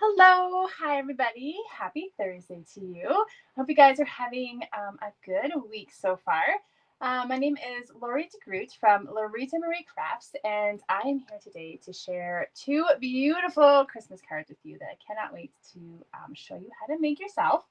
Hello. Hi, everybody. Happy Thursday to you. Hope you guys are having a good week so far. My name is Lori DeGroot from Lorita Marie Crafts, and I am here today to share two beautiful Christmas cards with you that I cannot wait to show you how to make yourself.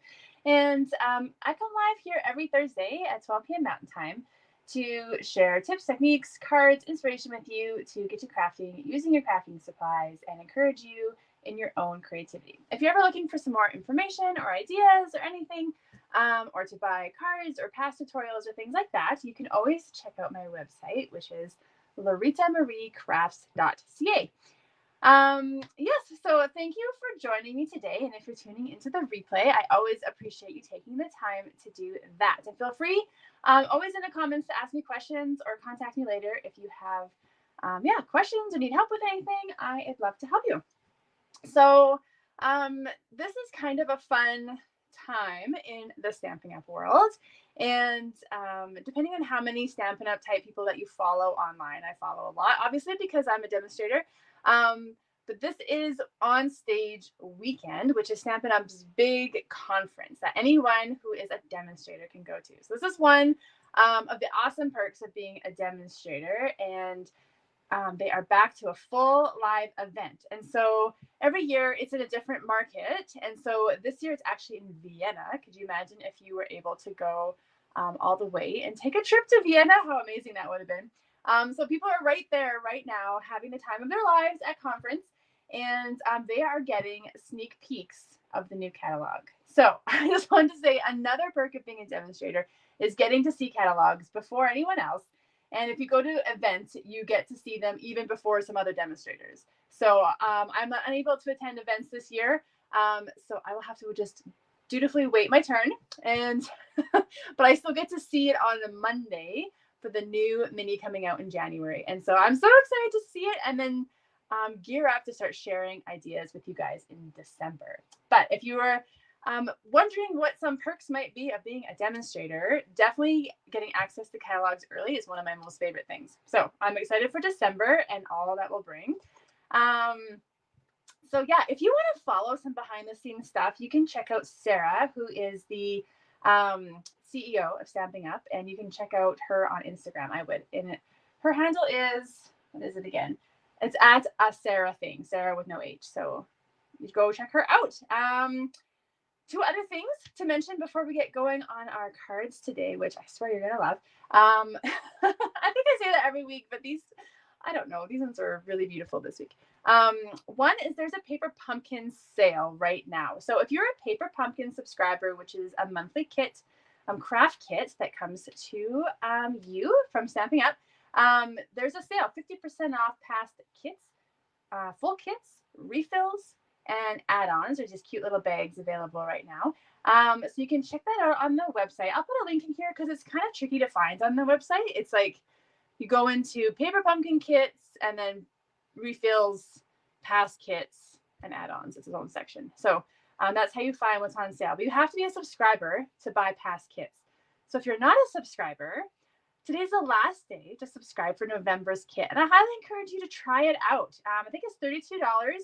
And I come live here every Thursday at 12 p.m. Mountain Time to share tips, techniques, cards, inspiration with you to get you crafting using your crafting supplies and encourage you in your own creativity. If you're ever looking for some more information or ideas or anything, or to buy cards or past tutorials or things like that, you can always check out my website, which is loritamariecrafts.ca. Yes, so thank you for joining me today. And if you're tuning into the replay, I always appreciate you taking the time to do that. And feel free, always in the comments, to ask me questions or contact me later if you have, questions or need help with anything. I'd love to help you. So, this is kind of a fun time in the Stampin' Up world. And depending on how many Stampin' Up type people that you follow online, I follow a lot, obviously, because I'm a demonstrator. But this is On Stage Weekend, which is Stampin' Up's big conference that anyone who is a demonstrator can go to. So this is one of the awesome perks of being a demonstrator. And they are back to a full live event. And so every year it's in a different market. And so this year it's actually in Vienna. Could you imagine if you were able to go all the way and take a trip to Vienna? How amazing that would have been. So people are right there right now having the time of their lives at conference. And they are getting sneak peeks of the new catalog. So I just wanted to say another perk of being a demonstrator is getting to see catalogs before anyone else. And if you go to events, you get to see them even before some other demonstrators. So I'm unable to attend events this year. So I will have to just dutifully wait my turn. And but I still get to see it on a Monday for the new mini coming out in January. And so I'm so excited to see it and then gear up to start sharing ideas with you guys in December. But if you were wondering what some perks might be of being a demonstrator, definitely getting access to catalogs early is one of my most favorite things. So I'm excited for December and all that will bring. So yeah, if you want to follow some behind the scenes stuff, you can check out Sarah, who is the CEO of Stampin' Up, and you can check out her on Instagram. I would. And her handle is, what is it again? It's at a Sarah thing, Sarah with no H. So you go check her out. Two other things to mention before we get going on our cards today, which I swear you're going to love. I think I say that every week, but these, I don't know, these ones are really beautiful this week. One is there's a Paper Pumpkin sale right now. So if you're a Paper Pumpkin subscriber, which is a monthly kit, craft kit that comes to you from Stampin' Up, there's a sale, 50% off past kits, full kits, refills, and add-ons. There's just cute little bags available right now. So you can check that out on the website. I'll put a link in here because it's kind of tricky to find on the website. It's like you go into Paper Pumpkin kits and then refills, past kits, and add-ons. It's its own section. So that's how you find what's on sale. But you have to be a subscriber to buy past kits. So if you're not a subscriber, today's the last day to subscribe for November's kit. And I highly encourage you to try it out. I think it's $32.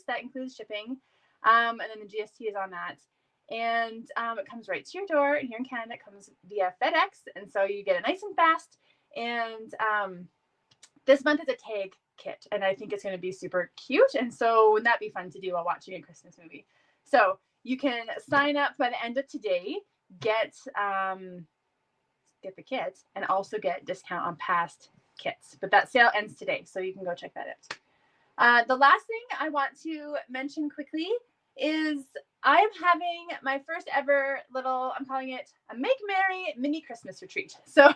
That includes shipping. And then the GST is on that. And it comes right to your door. And here in Canada, it comes via FedEx. And so you get it nice and fast. And this month is a tag kit. And I think it's going to be super cute. And so wouldn't that be fun to do while watching a Christmas movie? So you can sign up by the end of today, get the kit, and also get discount on past kits. But that sale ends today, so you can go check that out. The last thing I want to mention quickly is I'm having my first ever little, I'm calling it a Make Merry mini Christmas retreat. So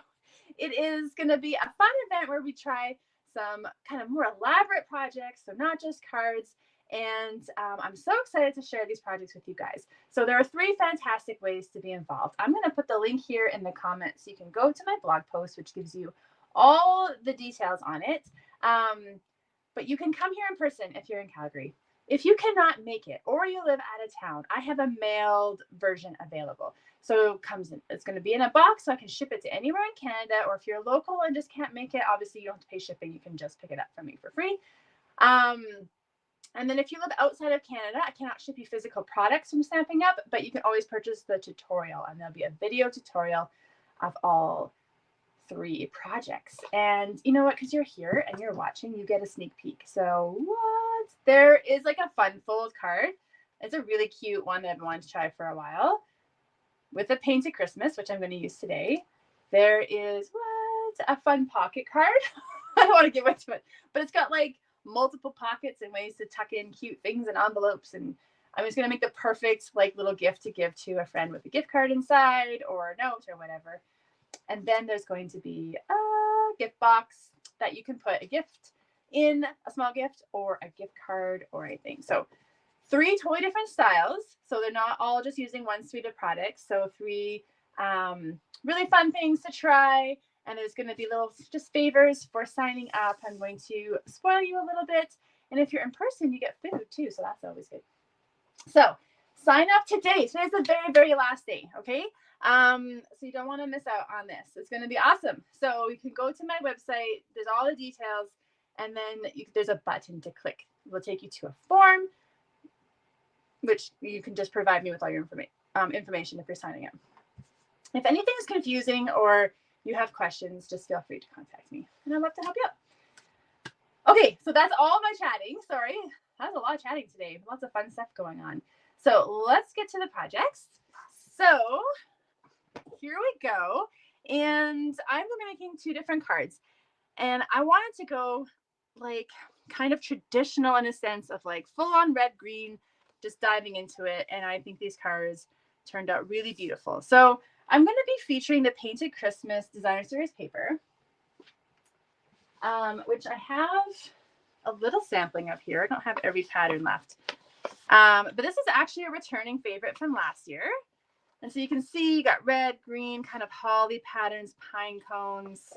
it is going to be a fun event where we try some kind of more elaborate projects, so not just cards. And I'm so excited to share these projects with you guys. So there are 3 fantastic ways to be involved. I'm going to put the link here in the comments so you can go to my blog post, which gives you all the details on it. But you can come here in person if you're in Calgary. If you cannot make it or you live out of town, I have a mailed version available. So it comes in, it's going to be in a box so I can ship it to anywhere in Canada. Or if you're local and just can't make it, obviously you don't have to pay shipping. You can just pick it up from me for free. And then if you live outside of Canada, I cannot ship you physical products from Stampin' Up, but you can always purchase the tutorial, and there'll be a video tutorial of all 3 projects. And you know what? Because you're here and you're watching, you get a sneak peek. So what? There is like a fun fold card. It's a really cute one that I've wanted to try for a while with a painted Christmas, which I'm going to use today. There is a fun pocket card. I don't want to give away too much, but it's got like multiple pockets and ways to tuck in cute things and envelopes. And I'm just going to make the perfect like little gift to give to a friend with a gift card inside or a note or whatever. And then there's going to be a gift box that you can put a gift in, a small gift or a gift card or anything. So 3 totally different styles. So they're not all just using one suite of products. So 3 really fun things to try. And there's going to be little just favors for signing up. I'm going to spoil you a little bit. And if you're in person, you get food too. So that's always good. So sign up today. Today's the very, very last day. Okay. So you don't want to miss out on this. It's going to be awesome. So you can go to my website. There's all the details. And then there's a button to click. It will take you to a form, which you can just provide me with all your information if you're signing up. If anything is confusing or you have questions, just feel free to contact me, and I'd love to help you out. Okay, so that's all my chatting. Sorry, that was a lot of chatting today. Lots of fun stuff going on. So let's get to the projects. So here we go. And I'm going to be making 2 different cards. And I wanted to go like kind of traditional in a sense of like full on red, green, just diving into it. And I think these cards turned out really beautiful. So I'm going to be featuring the Painted Christmas Designer Series paper, which I have a little sampling of here. I don't have every pattern left. But this is actually a returning favorite from last year. And so you can see you got red, green, kind of holly patterns, pine cones.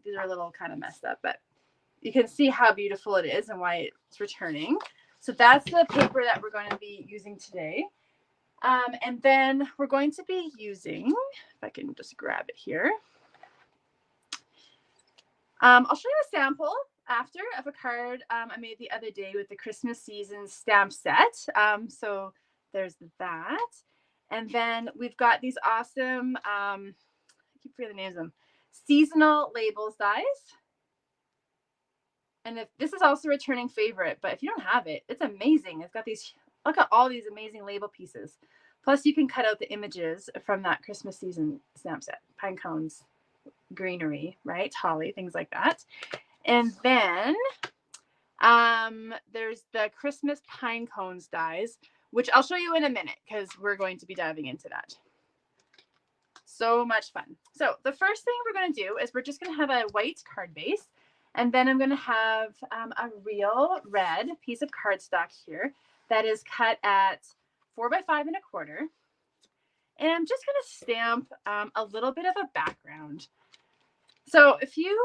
These are a little kind of messed up, but you can see how beautiful it is and why it's returning. So that's the paper that we're going to be using today. And then we're going to be using, if I can just grab it here. I'll show you a sample after of a card I made the other day with the Christmas season stamp set. So there's that. And then we've got these awesome, I keep forgetting the names of them, seasonal labels dies. And if this is also a returning favorite, but if you don't have it, it's amazing. It's got these, look at all these amazing label pieces. Plus you can cut out the images from that Christmas season stamp set, pine cones, greenery, right? Holly, things like that. And then there's the Christmas Pinecones Dies, which I'll show you in a minute because we're going to be diving into that. So much fun. So the first thing we're going to do is we're just going to have a white card base. And then I'm going to have a real red piece of cardstock here that is cut at 4 by 5 1/4. And I'm just going to stamp a little bit of a background. So if you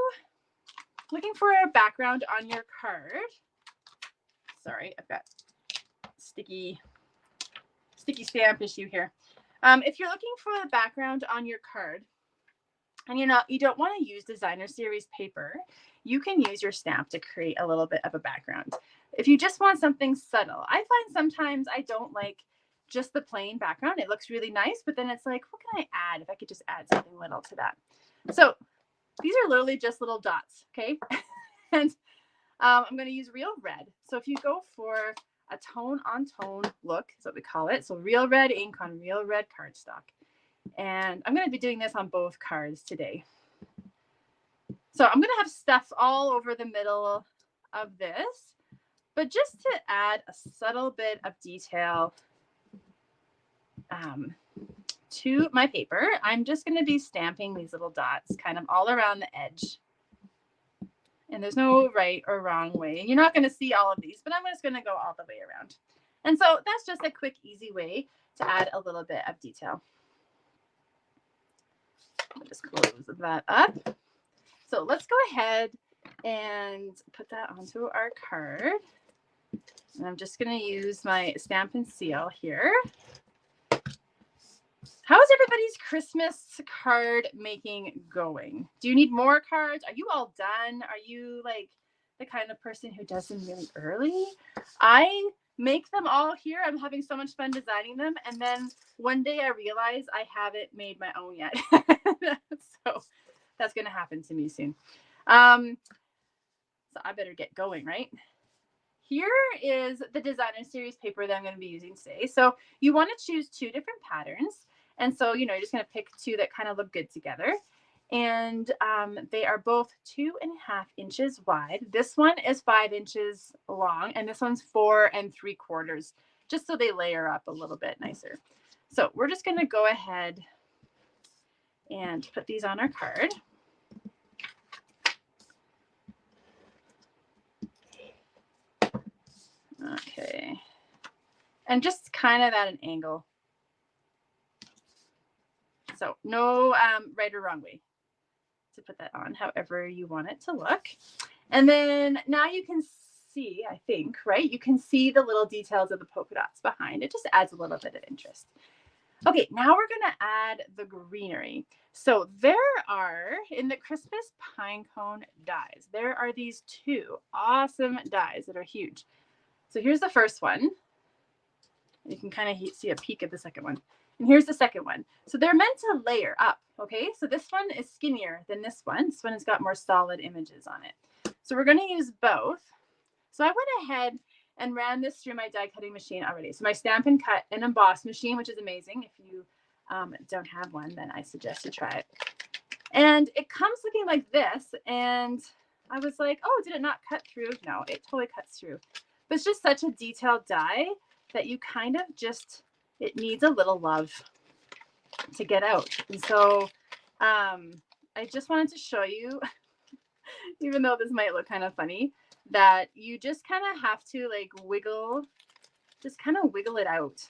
looking for a background on your card, sorry, I've got sticky stamp issue here. If you're looking for a background on your card and you don't want to use designer series paper, you can use your stamp to create a little bit of a background. If you just want something subtle, I find sometimes I don't like just the plain background. It looks really nice, but then it's like, what can I add if I could just add something little to that? So these are literally just little dots, okay? And I'm going to use real red. So if you go for a tone-on-tone look, is what we call it. So real red ink on real red cardstock. And I'm going to be doing this on both cards today. So I'm going to have stuff all over the middle of this, but just to add a subtle bit of detail to my paper, I'm just going to be stamping these little dots kind of all around the edge. And there's no right or wrong way. You're not going to see all of these, but I'm just going to go all the way around. And so that's just a quick, easy way to add a little bit of detail. I'll just close that up. So let's go ahead and put that onto our card. And I'm just going to use my Stampin' Seal here. How is everybody's Christmas card making going? Do you need more cards? Are you all done? Are you like the kind of person who does them really early. I make them all here. I'm having so much fun designing them. And then one day I realize I haven't made my own yet. So that's going to happen to me soon. So I better get going, right? Here is the designer series paper that I'm going to be using today. So you want to choose 2 different patterns. And so, you're just going to pick 2 that kind of look good together. And they are both 2.5 inches wide. This one is 5 inches long, and this one's 4 3/4, just so they layer up a little bit nicer. So we're just going to go ahead and put these on our card. Okay. And just kind of at an angle. So no right or wrong way to put that on, however you want it to look. And then now you can see, I think, right? You can see the little details of the polka dots behind. It just adds a little bit of interest. Okay, now we're going to add the greenery. So there are, in the Christmas Pinecone Dies, there are these 2 awesome dies that are huge. So here's the first one. You can kind of see a peek of the second one. And here's the second one. So they're meant to layer up, okay? So this one is skinnier than this one. This one has got more solid images on it. So we're going to use both. So I went ahead and ran this through my die cutting machine already. So my Stampin' Cut and Emboss machine, which is amazing. If you don't have one, then I suggest you try it. And it comes looking like this. And I was like, oh, did it not cut through? No, it totally cuts through. But it's just such a detailed die that you kind of just, it needs a little love to get out. And so I just wanted to show you, even though this might look kind of funny, that you just kind of have to like wiggle, just kind of wiggle it out.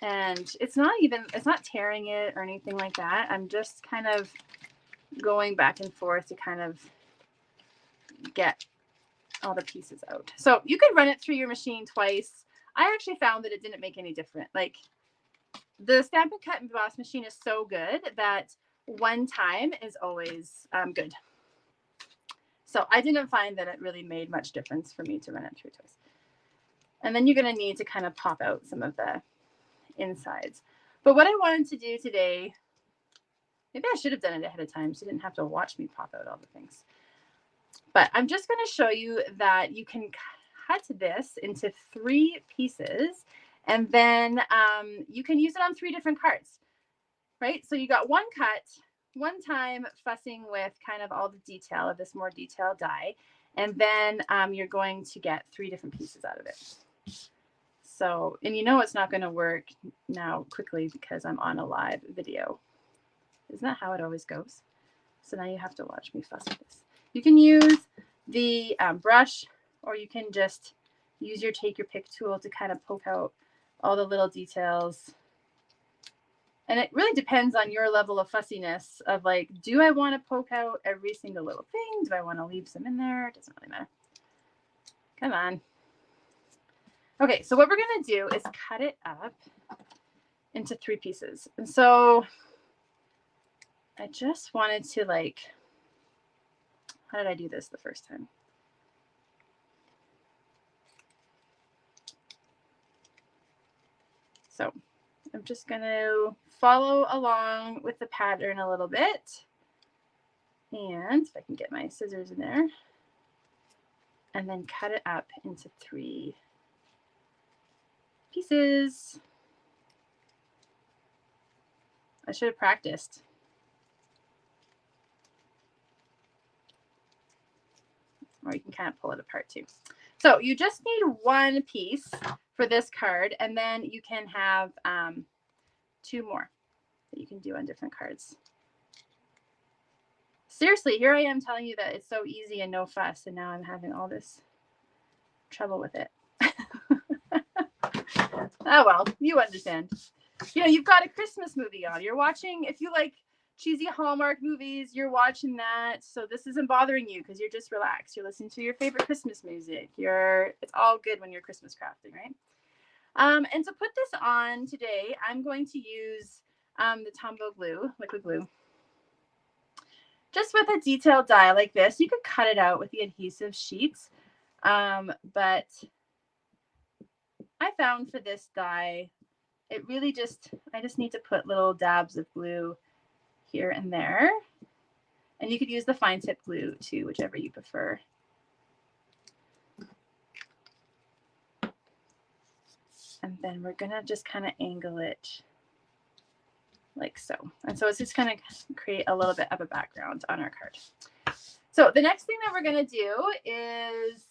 And it's not tearing it or anything like that. I'm just kind of going back and forth to kind of get all the pieces out. So you could run it through your machine twice. I actually found that it didn't make any difference. Like the Stampin' Cut and Emboss machine is so good that one time is always good. So I didn't find that it really made much difference for me to run it through twice. And then you're going to need to kind of pop out some of the insides. But what I wanted to do today, maybe I should have done it ahead of time so you didn't have to watch me pop out all the things. But I'm just going to show you that you can cut this into 3 pieces, and then you can use it on 3 different cards, right? So you got one cut, one time fussing with kind of all the detail of this more detailed die, and then you're going to get 3 different pieces out of it. So, and it's not going to work now quickly because I'm on a live video. Isn't that how it always goes? So now you have to watch me fuss with this. You can use the brush, or you can just use your take your pick tool to kind of poke out all the little details. And it really depends on your level of fussiness of like, do I want to poke out every single little thing? Do I want to leave some in there? It doesn't really matter. Come on. Okay, so what we're going to do is cut it up into 3 pieces. And so I just wanted to like, how did I do this the first time? So I'm just going to follow along with the pattern a little bit. And if I can get my scissors in there. And then cut it up into 3 pieces. I should have practiced. Or you can kind of pull it apart too. So you just need 1 piece for this card, and then you can have 2 more that you can do on different cards. Seriously, here I am telling you that it's so easy and no fuss, and now I'm having all this trouble with it. Oh, well, you understand. You've got a Christmas movie on. You're watching, if you like cheesy Hallmark movies, you're watching that. So this isn't bothering you because you're just relaxed. You're listening to your favorite Christmas music. It's all good when you're Christmas crafting, right? And to put this on today, I'm going to use the Tombow glue, liquid glue. just with a detailed die like this, you could cut it out with the adhesive sheets. But I found for this die, it really I just need to put little dabs of glue here and there. And you could use the fine tip glue too, whichever you prefer. And then we're gonna just kind of angle it like so. And so it's just gonna create a little bit of a background on our card. So the next thing that we're gonna do is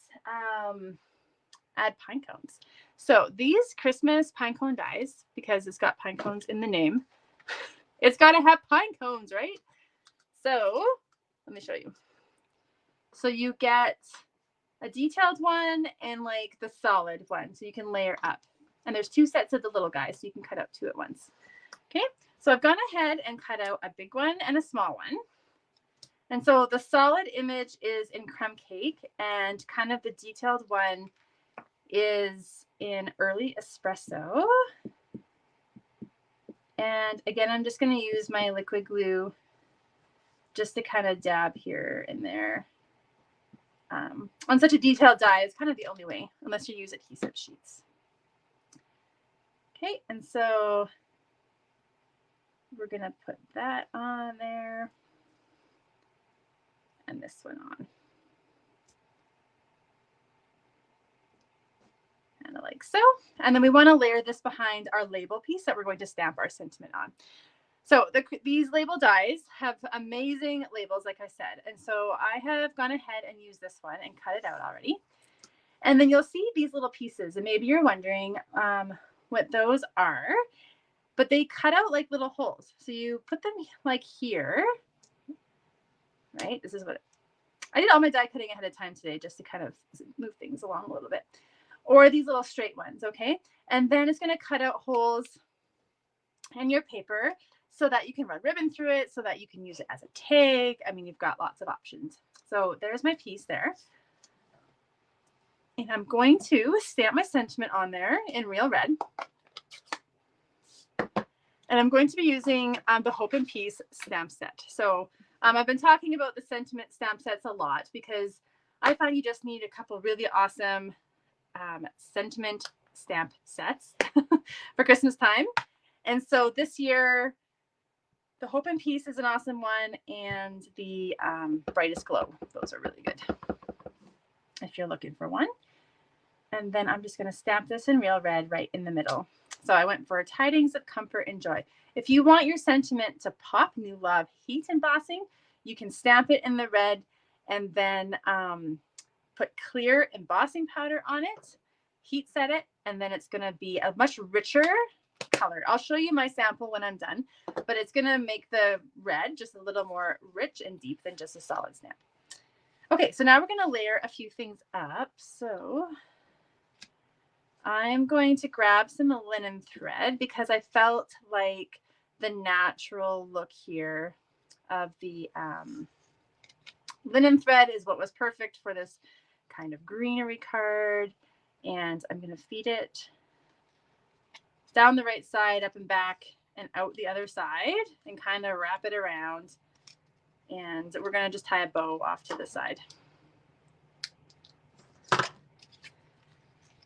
add pine cones. So these Christmas Pinecone Dies, because it's got pine cones in the name, it's got to have pine cones, right? So let me show you. So you get a detailed one and like the solid one, so you can layer up. And there's 2 sets of the little guys, so you can cut out 2 at once. Okay, so I've gone ahead and cut out a big one and a small one. And so the solid image is in crumb cake, and kind of the detailed one is in early espresso. And again, I'm just going to use my liquid glue just to kind of dab here and there. On such a detailed die, it's kind of the only way, unless you use adhesive sheets. Okay, and so we're going to put that on there and this one on. Kind of like so. And then we want to layer this behind our label piece that we're going to stamp our sentiment on. So these label dies have amazing labels, like I said. And so I have gone ahead and used this one and cut it out already. And then you'll see these little pieces, and maybe you're wondering what those are, but they cut out like little holes. So you put them like here, right? This is what I did all my die cutting ahead of time today, just to kind of move things along a little bit. Or these little straight ones, okay? And then it's going to cut out holes in your paper so that you can run ribbon through it, so that you can use it as a tag. I mean, you've got lots of options. So there's my piece there. And I'm going to stamp my sentiment on there in real red. And I'm going to be using the Hope and Peace stamp set. So I've been talking about the sentiment stamp sets a lot, because I find you just need a couple really awesome sentiment stamp sets for Christmas time. And so this year, the Hope and Peace is an awesome one, and the Brightest Glow. Those are really good if you're looking for one. And then I'm just going to stamp this in real red right in the middle. So I went for tidings of comfort and joy. If you want your sentiment to pop, new love, heat embossing, you can stamp it in the red and then put clear embossing powder on it, heat set it, and then it's going to be a much richer color. I'll show you my sample when I'm done, but it's going to make the red just a little more rich and deep than just a solid stamp. Okay, so now we're going to layer a few things up. So I'm going to grab some linen thread, because I felt like the natural look here of the linen thread is what was perfect for this kind of greenery card. And I'm going to feed it down the right side, up and back, and out the other side, and kind of wrap it around. And we're going to just tie a bow off to the side.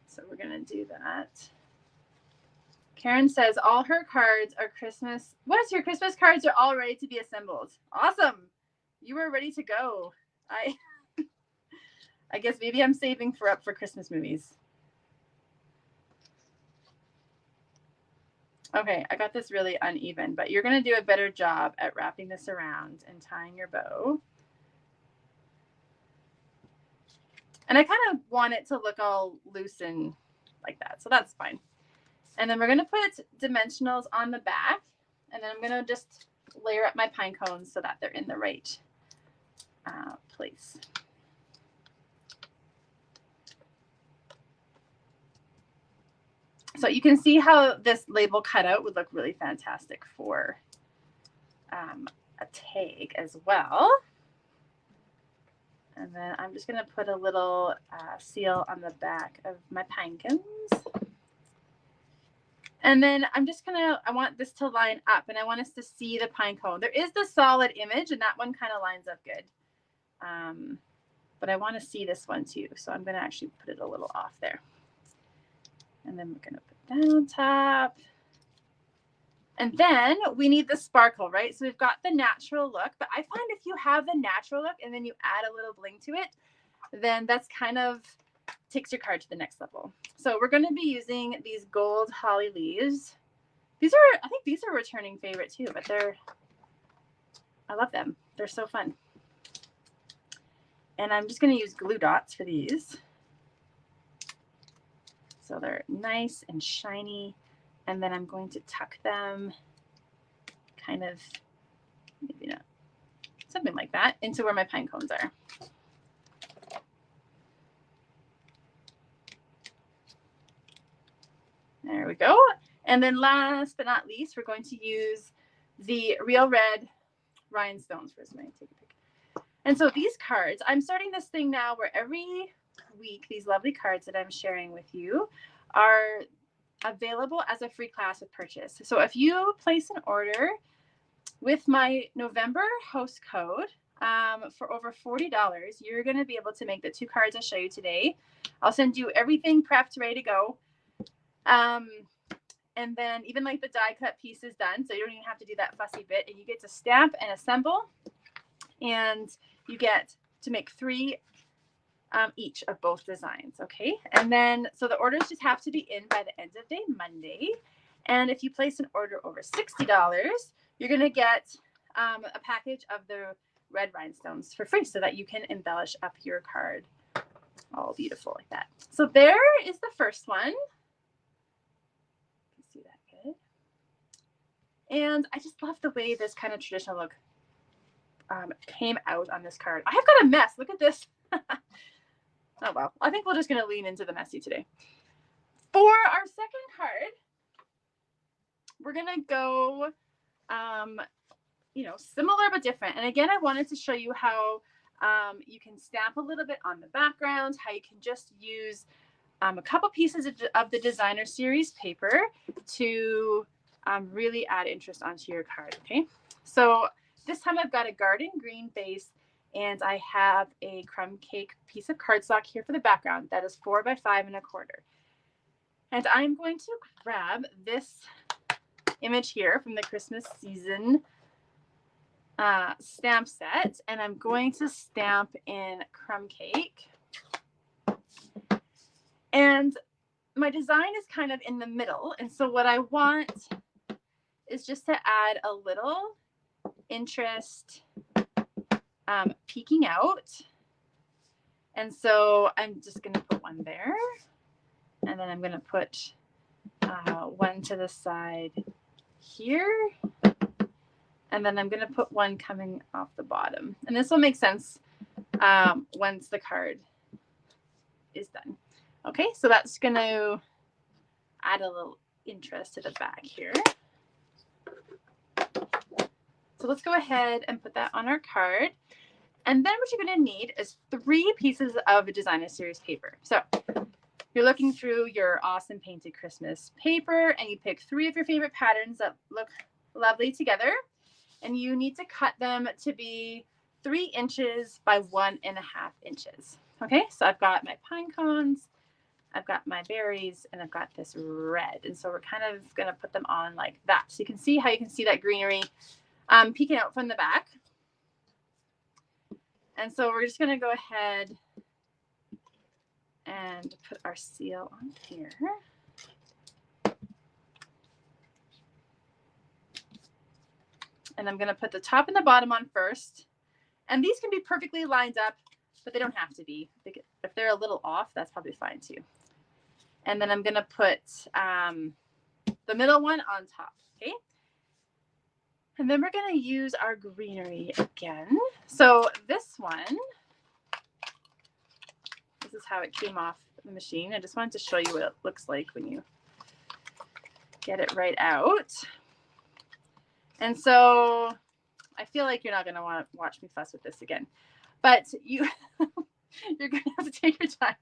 So we're going to do that. Karen says all her cards are Christmas. What? Your Christmas cards are all ready to be assembled. Awesome. You are ready to go. I guess maybe I'm saving up for Christmas movies. Okay, I got this really uneven, but you're going to do a better job at wrapping this around and tying your bow. And I kind of want it to look all loose and like that, so that's fine. And then we're going to put dimensionals on the back, and then I'm going to just layer up my pine cones so that they're in the right place. So you can see how this label cutout would look really fantastic for a tag as well. And then I'm just going to put a little seal on the back of my pine cones. And then I want this to line up, and I want us to see the pine cone. There is the solid image, and that one kind of lines up good. But I want to see this one too. So I'm going to actually put it a little off there. And then we're going to put that on top. And then we need the sparkle, right? So we've got the natural look, but I find if you have the natural look and then you add a little bling to it, then that's kind of takes your card to the next level. So we're going to be using these gold holly leaves. I think these are a returning favorite too, but I love them. They're so fun. And I'm just going to use glue dots for these. So they're nice and shiny. And then I'm going to tuck them kind of, maybe not, something like that, into where my pine cones are. There we go. And then last but not least, we're going to use the Real Red Rhinestones. Where's my take a pic? And so these cards, I'm starting this thing now where every week, these lovely cards that I'm sharing with you are available as a free class with purchase. So if you place an order with my November host code for over $40, you're going to be able to make the 2 cards I'll show you today. I'll send you everything prepped, ready to go. And then even like the die cut piece is done. So you don't even have to do that fussy bit, and you get to stamp and assemble, and you get to make 3 each of both designs. Okay. And then, so the orders just have to be in by the end of day Monday. And if you place an order over $60, you're going to get a package of the red rhinestones for free so that you can embellish up your card all beautiful like that. So there is the first one. You can see that good. And I just love the way this kind of traditional look came out on this card. I have got a mess. Look at this. Oh, well, I think we're just going to lean into the messy today. For our second card, we're going to go, similar but different. And again, I wanted to show you how you can stamp a little bit on the background, how you can just use a couple pieces of the designer series paper to really add interest onto your card. Okay, so this time I've got a garden green base, and I have a crumb cake piece of cardstock here for the background. That is 4 by 5 1/4. And I'm going to grab this image here from the Christmas season stamp set, and I'm going to stamp in crumb cake. And my design is kind of in the middle. And so what I want is just to add a little interest peeking out. And so I'm just going to put one there. And then I'm going to put one to the side here. And then I'm going to put one coming off the bottom. And this will make sense once the card is done. Okay, so that's going to add a little interest to the back here. So let's go ahead and put that on our card. And then what you're going to need is 3 pieces of designer series paper. So you're looking through your awesome painted Christmas paper, and you pick 3 of your favorite patterns that look lovely together. And you need to cut them to be 3 inches by 1.5 inches. Okay, so I've got my pine cones, I've got my berries, and I've got this red. And so we're kind of going to put them on like that. So you can see how you can see that greenery peeking out from the back. And so we're just going to go ahead and put our seal on here. And I'm going to put the top and the bottom on first. And these can be perfectly lined up, but they don't have to be. If they're a little off, that's probably fine too. And then I'm going to put the middle one on top. Okay. And then we're going to use our greenery again. So this one, this is how it came off the machine. I just wanted to show you what it looks like when you get it right out. And so I feel like you're not going to want to watch me fuss with this again. But you You're going to have to take your time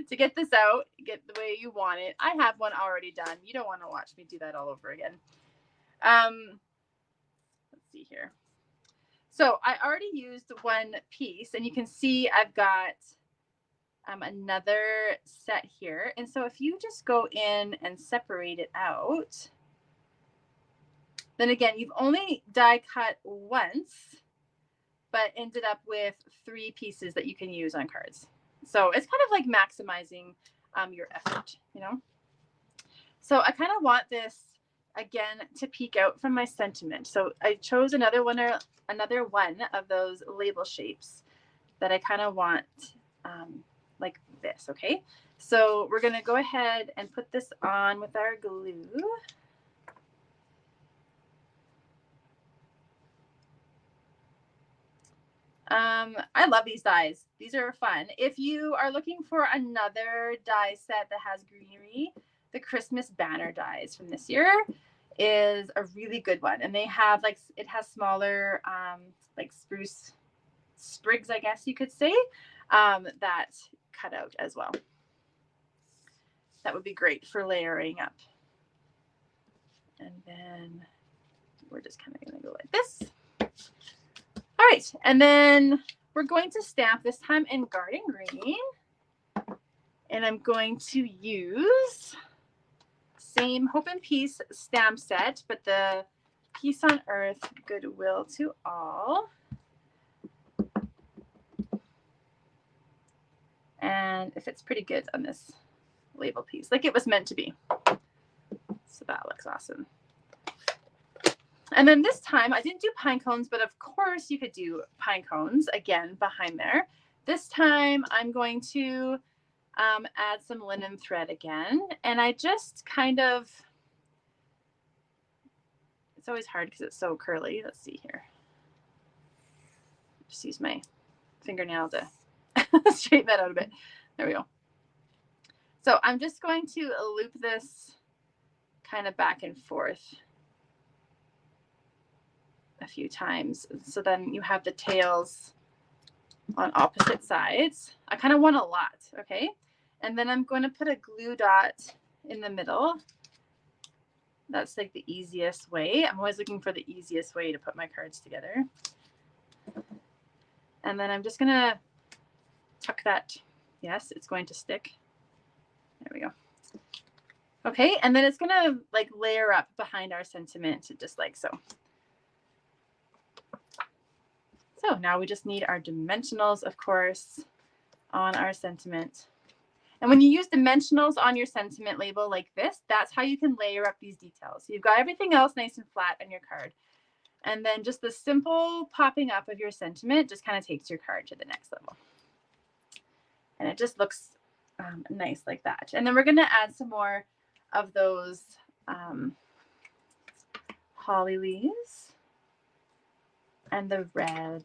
to get this out, get the way you want it. I have one already done. You don't want to watch me do that all over again. Let's see here. So I already used one piece, and you can see I've got another set here. And so if you just go in and separate it out, then again, you've only die cut once, but ended up with 3 pieces that you can use on cards. So it's kind of like maximizing your effort, you know? So I kind of want this, again, to peek out from my sentiment. So I chose another one of those label shapes that I kind of want like this, okay? So we're going to go ahead and put this on with our glue. I love these dies. These are fun. If you are looking for another die set that has greenery, the Christmas banner dies from this year is a really good one. And they have like, it has smaller like spruce sprigs, I guess you could say, that cut out as well. That would be great for layering up. And then we're just kind of going to go like this. All right, and then we're going to stamp this time in garden green. And I'm going to use same Hope and Peace stamp set, but the Peace on Earth, Goodwill to All. And it fits pretty good on this label piece, like it was meant to be. So that looks awesome. And then this time I didn't do pine cones, but of course you could do pine cones again behind there. This time I'm going to add some linen thread again. And I just kind of, it's always hard because it's so curly. Let's see here. Just use my fingernail to straighten that out a bit. There we go. So I'm just going to loop this kind of back and forth a few times. So then you have the tails on opposite sides. I kind of want a lot, okay? And then I'm going to put a glue dot in the middle. That's like the easiest way. I'm always looking for the easiest way to put my cards together. And then I'm just going to tuck that. Yes, it's going to stick. There we go. Okay, and then it's going to like layer up behind our sentiment just like so. So now we just need our dimensionals, of course, on our sentiment. And when you use dimensionals on your sentiment label like this, that's how you can layer up these details. So you've got everything else nice and flat on your card. And then just the simple popping up of your sentiment just kind of takes your card to the next level. And it just looks nice like that. And then we're going to add some more of those holly leaves and the red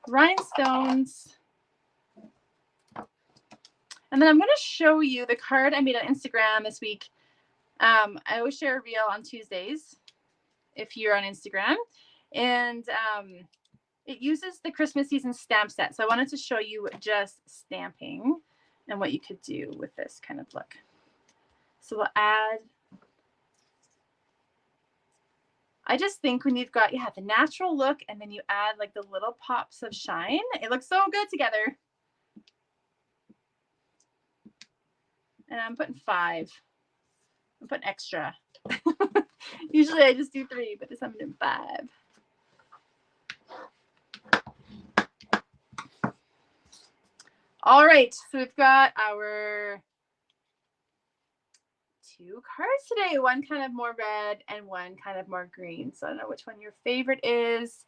rhinestones. And then I'm going to show you the card I made on Instagram this week. I always share a reel on Tuesdays if you're on Instagram. And it uses the Christmas season stamp set. So I wanted to show you just stamping and what you could do with this kind of look. So we'll add, I just think when you've got, the natural look and then you add like the little pops of shine, it looks so good together. And I'm putting 5. I'm putting extra. Usually I just do 3, but this time I'm doing 5. All right, so we've got our 2 cards today. One kind of more red and one kind of more green. So I don't know which one your favorite is.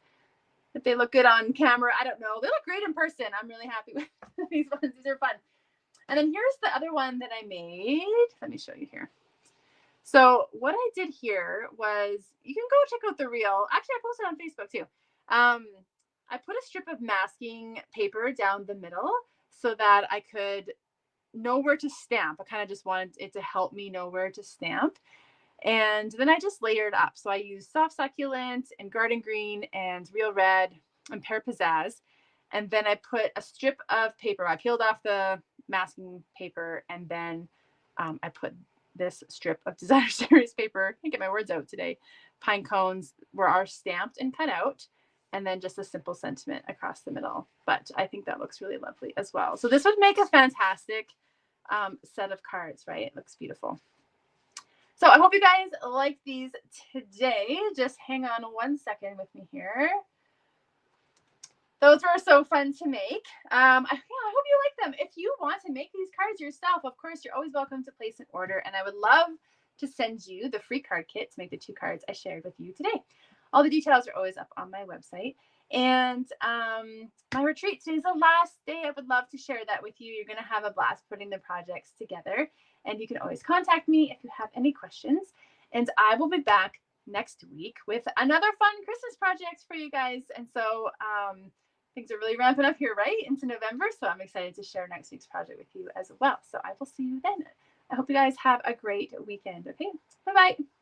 If they look good on camera, I don't know. They look great in person. I'm really happy with these ones. These are fun. And then here's the other one that I made. Let me show you here. So what I did here was, you can go check out the reel. Actually, I posted on Facebook too. I put a strip of masking paper down the middle so that I could know where to stamp. I kind of just wanted it to help me know where to stamp. And then I just layered up. So I used soft succulent and garden green and real red and pear pizzazz. And then I put a strip of paper. I peeled off the masking paper, and then I put this strip of designer series paper. I can't get my words out today. Pine cones are stamped and cut out, and then just a simple sentiment across the middle. But I think that looks really lovely as well. So this would make a fantastic set of cards, right? It looks beautiful. So I hope you guys like these today. Just hang on 1 second with me here. Those were so fun to make. I hope you like them. If you want to make these cards yourself, of course, you're always welcome to place an order. And I would love to send you the free card kit to make the 2 cards I shared with you today. All the details are always up on my website. And my retreat, today's the last day. I would love to share that with you. You're going to have a blast putting the projects together. And you can always contact me if you have any questions. And I will be back next week with another fun Christmas project for you guys. And so things are really ramping up here, right, into November. So I'm excited to share next week's project with you as well. So I will see you then. I hope you guys have a great weekend. Okay, bye-bye.